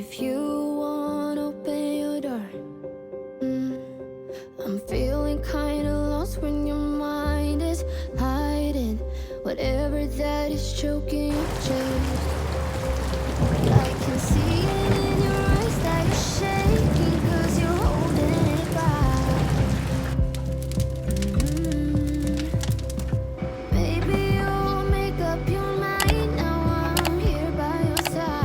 If you want, open your door. I'm feeling kinda lost when your mind is hiding whatever that is choking your chest. I can see it in your eyes that you're shaking 'cause you're holding it back. Maybe you'll make up your mind. Now I'm here by your side.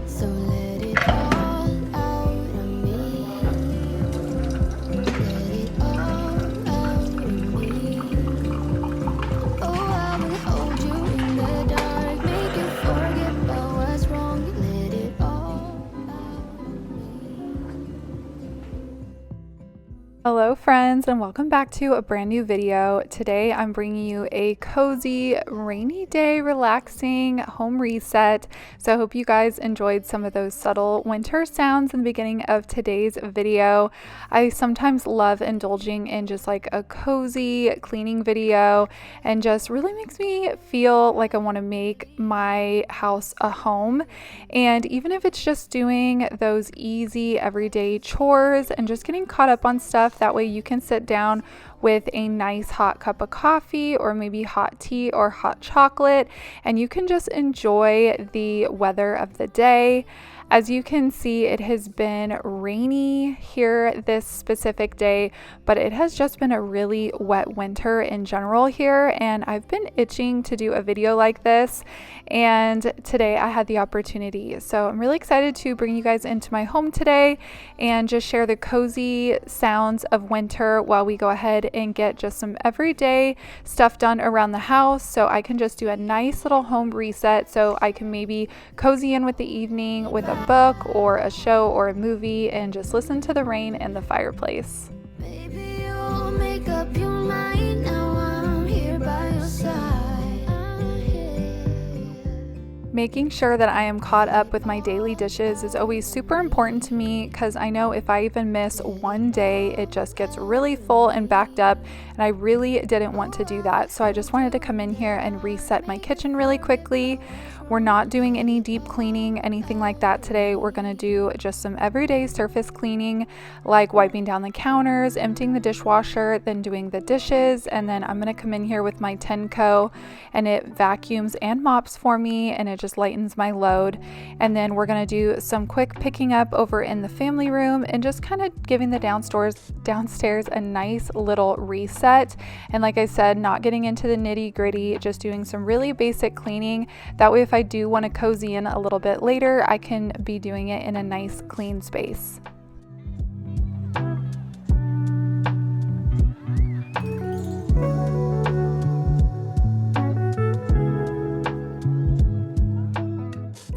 So let it all out of me. Let it all out of me. Oh, I will hold you in the dark, make you forget about what's wrong. Let it all out of me. Hello friends, and welcome back to a brand new video. Today I'm bringing you a cozy rainy day relaxing home reset. So I hope you guys enjoyed some of those subtle winter sounds in the beginning of today's video. I sometimes love indulging in just like a cozy cleaning video, and just really makes me feel like I want to make my house a home. And even if it's just doing those easy everyday chores and just getting caught up on stuff, that way you can sit down with a nice hot cup of coffee or maybe hot tea or hot chocolate, and you can just enjoy the weather of the day. As you can see, it has been rainy here this specific day, but it has just been a really wet winter in general here, and I've been itching to do a video like this, and today I had the opportunity. So I'm really excited to bring you guys into my home today and just share the cozy sounds of winter while we go ahead and get just some everyday stuff done around the house, so I can just do a nice little home reset, so I can maybe cozy in with the evening with a book or a show or a movie and just listen to the rain and the fireplace. Maybe you'll make up your mind. Now I'm here by your side. I'm here. Making sure that I am caught up with my daily dishes is always super important to me, because I know if I even miss one day, it just gets really full and backed up, and I really didn't want to do that. So I just wanted to come in here and reset my kitchen really quickly. We're not doing any deep cleaning, anything like that today. We're gonna do just some everyday surface cleaning, like wiping down the counters, emptying the dishwasher, then doing the dishes, and then I'm gonna come in here with my Tenco, and it vacuums and mops for me, and it just lightens my load. And then we're gonna do some quick picking up over in the family room and just kind of giving the downstairs a nice little reset. And like I said, not getting into the nitty gritty, just doing some really basic cleaning. That way, if I do want to cozy in a little bit later, I can be doing it in a nice clean space.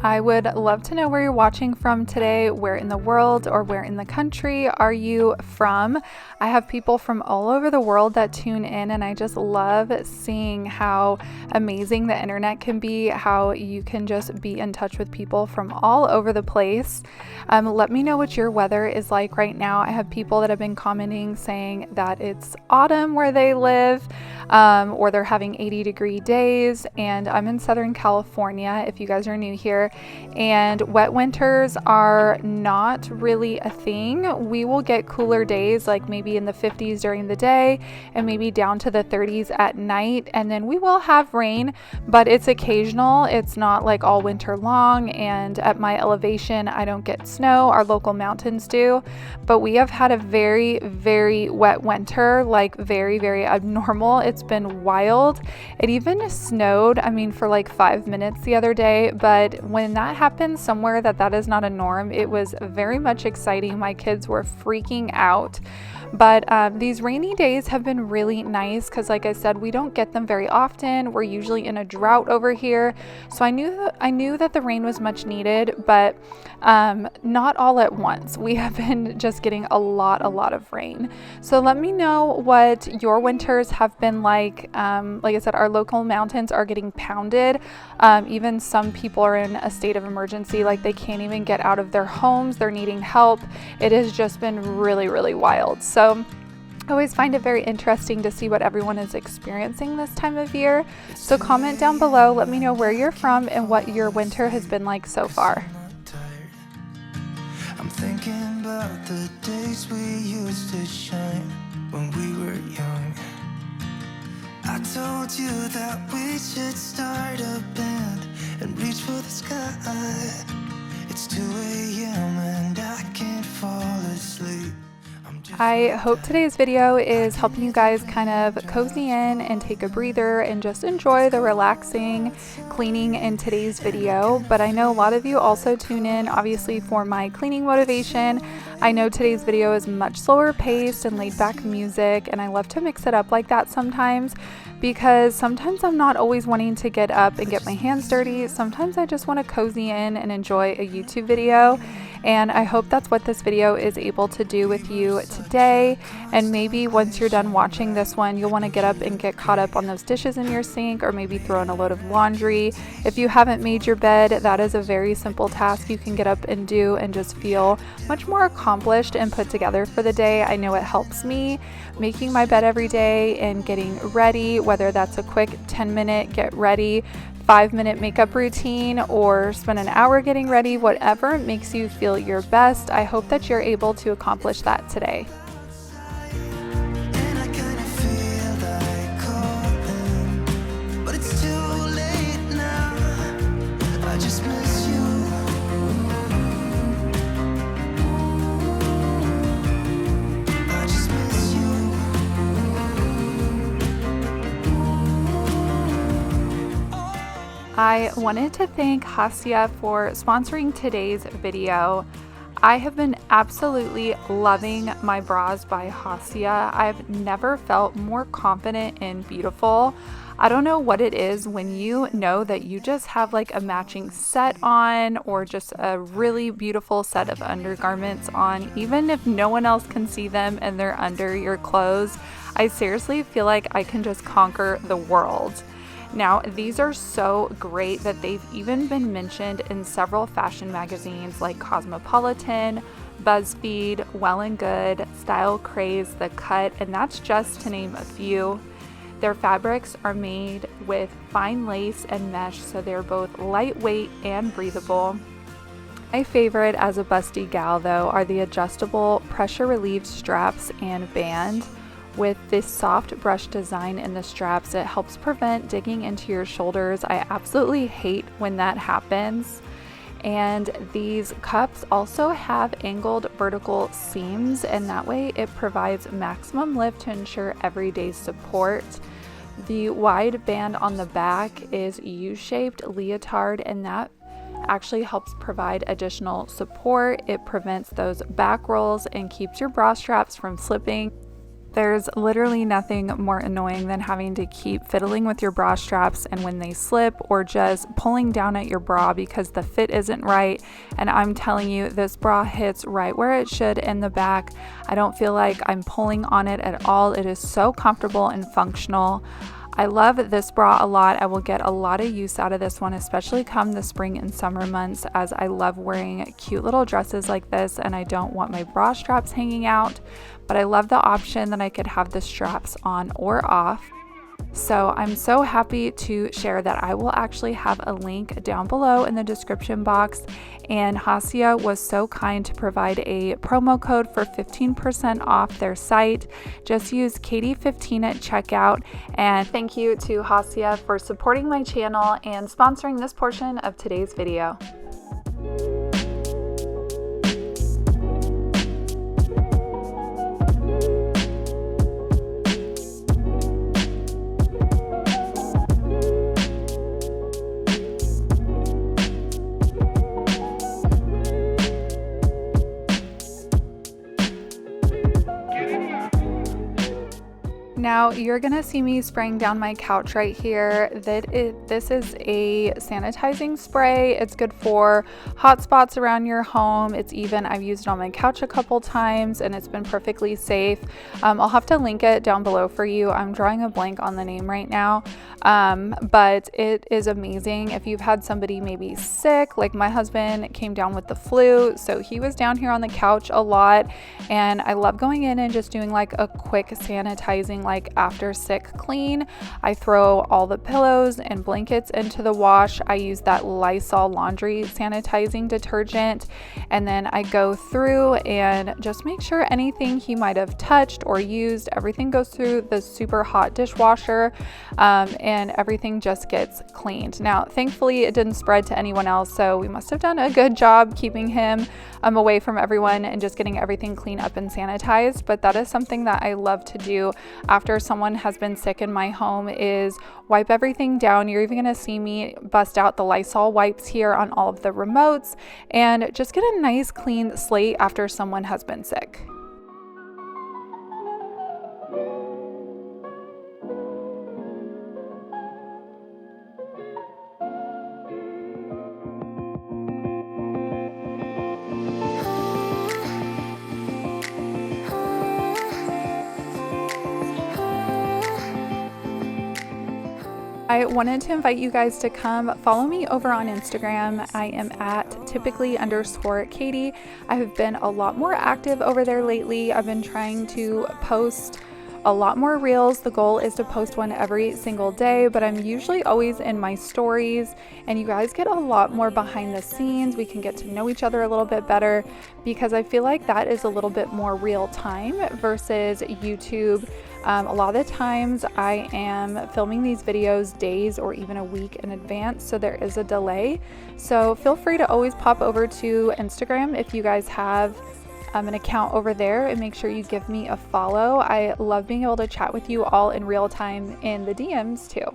I would love to know where you're watching from today. Where in the world or where in the country are you from? I have people from all over the world that tune in, and I just love seeing how amazing the internet can be, how you can just be in touch with people from all over the place. Let me know what your weather is like right now. I have people that have been commenting saying that it's autumn where they live, or they're having 80-degree days, and I'm in Southern California, if you guys are new here. And wet winters are not really a thing. We will get cooler days, like maybe in the 50s during the day and maybe down to the 30s at night, and then we will have rain, but it's occasional. It's not like all winter long, and at my elevation I don't get snow. Our local mountains do, but we have had a very, very wet winter, like very, very abnormal. It's been wild. It even snowed, I mean, for like 5 minutes the other day, but when that happens somewhere that is not a norm, it was very much exciting. My kids were freaking out. But these rainy days have been really nice because, like I said, we don't get them very often. We're usually in a drought over here. So I knew that the rain was much needed, but not all at once. We have been just getting a lot of rain. So let me know what your winters have been like. Like I said, our local mountains are getting pounded. Even some people are in a state of emergency, like they can't even get out of their homes. They're needing help. It has just been really, really wild. So I always find it very interesting to see what everyone is experiencing this time of year. So comment down below, let me know where you're from and what your winter has been like so far. I'm thinking about the days we used to shine when we were young. I told you that we should start a band and reach for the sky. It's 2 a.m. and I can't fall asleep. I hope today's video is helping you guys kind of cozy in and take a breather and just enjoy the relaxing cleaning in today's video. But I know a lot of you also tune in obviously for my cleaning motivation. I know today's video is much slower paced and laid back music, and I love to mix it up like that sometimes, because sometimes I'm not always wanting to get up and get my hands dirty. Sometimes I just want to cozy in and enjoy a YouTube video. And I hope that's what this video is able to do with you today. And maybe once you're done watching this one, you'll want to get up and get caught up on those dishes in your sink, or maybe throw in a load of laundry. If you haven't made your bed, that is a very simple task you can get up and do and just feel much more accomplished and put together for the day. I know it helps me making my bed every day and getting ready, whether that's a quick 10-minute get ready, 5-minute makeup routine, or spend an hour getting ready, whatever makes you feel your best. I hope that you're able to accomplish that today. And I kinda feel like calling, but it's too late now. I just miss you. I just miss you. I wanted to thank Hsia for sponsoring today's video. I have been absolutely loving my bras by Hsia. I've never felt more confident and beautiful. I don't know what it is when you know that you just have like a matching set on, or just a really beautiful set of undergarments on, even if no one else can see them and they're under your clothes. I seriously feel like I can just conquer the world. Now, these are so great that they've even been mentioned in several fashion magazines like Cosmopolitan, BuzzFeed, Well and Good, Style Craze, The Cut, and that's just to name a few. Their fabrics are made with fine lace and mesh, so they're both lightweight and breathable. My favorite as a busty gal though are the adjustable pressure relieved straps and band. With this soft brush design in the straps, it helps prevent digging into your shoulders. I absolutely hate when that happens. And these cups also have angled vertical seams, and that way it provides maximum lift to ensure everyday support. The wide band on the back is U-shaped leotard, and that actually helps provide additional support. It prevents those back rolls and keeps your bra straps from slipping. There's literally nothing more annoying than having to keep fiddling with your bra straps and when they slip, or just pulling down at your bra because the fit isn't right. And I'm telling you, this bra hits right where it should in the back. I don't feel like I'm pulling on it at all. It is so comfortable and functional. I love this bra a lot. I will get a lot of use out of this one, especially come the spring and summer months, as I love wearing cute little dresses like this and I don't want my bra straps hanging out. But I love the option that I could have the straps on or off. So I'm so happy to share that I will actually have a link down below in the description box. And Hsia was so kind to provide a promo code for 15% off their site. Just use Katie15 at checkout. And thank you to Hsia for supporting my channel and sponsoring this portion of today's video. Now you're gonna see me spraying down my couch right here. This is a sanitizing spray. It's good for hot spots around your home. I've used it on my couch a couple times and it's been perfectly safe. I'll have to link it down below for you. I'm drawing a blank on the name right now, but it is amazing. If you've had somebody maybe sick, like my husband came down with the flu, so he was down here on the couch a lot, and I love going in and just doing like a quick sanitizing, like after sick clean. I throw all the pillows and blankets into the wash. I use that Lysol laundry sanitizing detergent, and then I go through and just make sure anything he might have touched or used, everything goes through the super hot dishwasher, and everything just gets cleaned. Now thankfully it didn't spread to anyone else, so we must have done a good job keeping him away from everyone and just getting everything cleaned up and sanitized. But that is something that I love to do after someone has been sick in my home, is wipe everything down. You're even going to see me bust out the Lysol wipes here on all of the remotes and just get a nice clean slate after someone has been sick. I wanted to invite you guys to come follow me over on Instagram. I am at typically_Katie. I have been a lot more active over there lately. I've been trying to post a lot more reels. The goal is to post one every single day, but I'm usually always in my stories, and you guys get a lot more behind the scenes. We can get to know each other a little bit better, because I feel like that is a little bit more real time versus YouTube. A lot of the times I am filming these videos days or even a week in advance, so there is a delay. So feel free to always pop over to Instagram if you guys have an account over there, and make sure you give me a follow. I love being able to chat with you all in real time in the DMs too.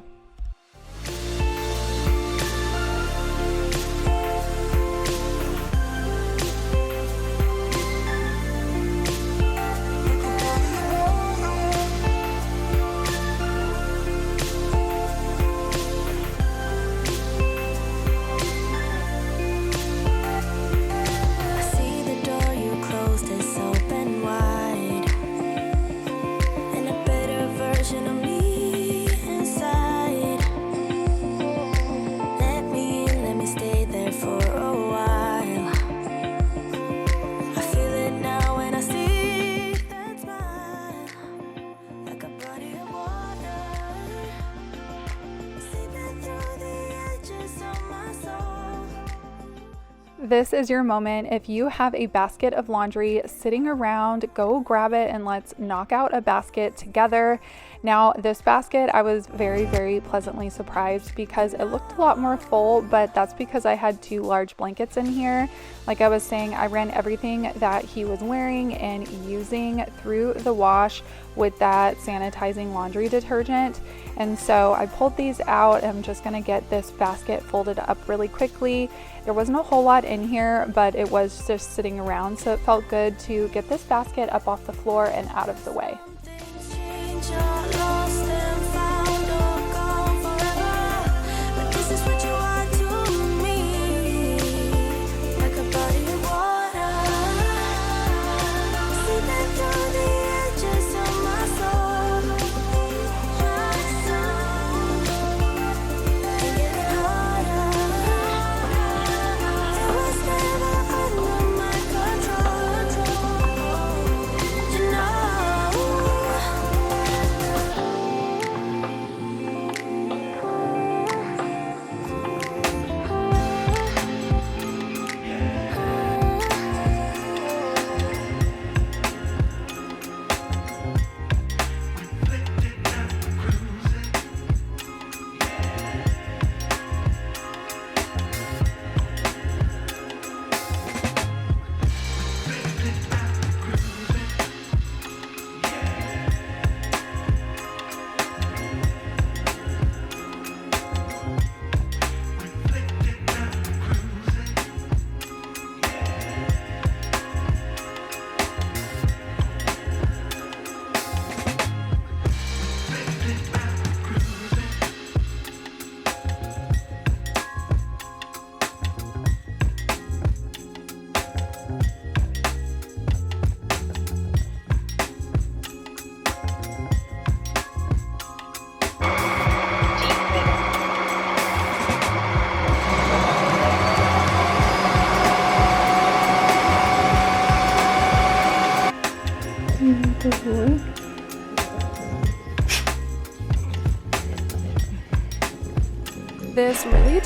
This is your moment. If you have a basket of laundry sitting around, go grab it and let's knock out a basket together. Now this basket, I was very, very pleasantly surprised because it looked a lot more full, but that's because I had 2 large blankets in here. Like I was saying, I ran everything that he was wearing and using through the wash with that sanitizing laundry detergent. And so I pulled these out. I'm just gonna get this basket folded up really quickly. There wasn't a whole lot in here, but it was just sitting around, so it felt good to get this basket up off the floor and out of the way.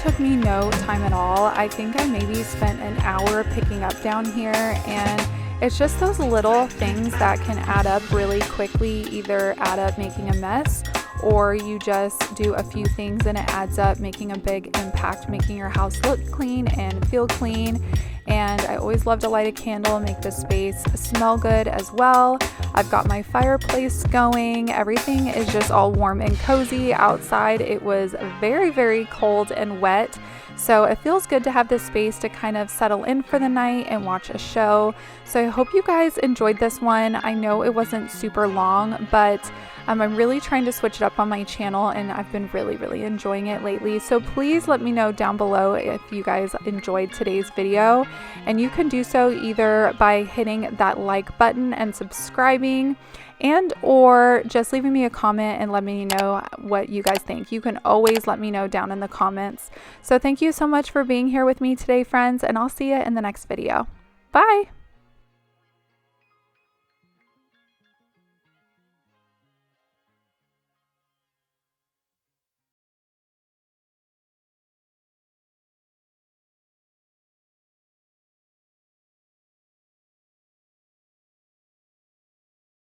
took me no time at all. I think I maybe spent an hour picking up down here, and it's just those little things that can add up really quickly, either add up making a mess, or you just do a few things and it adds up making a big impact, making your house look clean and feel clean. And I always love to light a candle, make the space smell good as well. I've got my fireplace going. Everything is just all warm and cozy. Outside it was very, very cold and wet. So it feels good to have this space to kind of settle in for the night and watch a show. So I hope you guys enjoyed this one. I know it wasn't super long, but I'm really trying to switch it up on my channel, and I've been really enjoying it lately. So please let me know down below if you guys enjoyed today's video, and you can do so either by hitting that like button and subscribing, and or just leaving me a comment and let me know what you guys think. You can always let me know down in the comments. So thank you so much for being here with me today, friends, and I'll see you in the next video. Bye!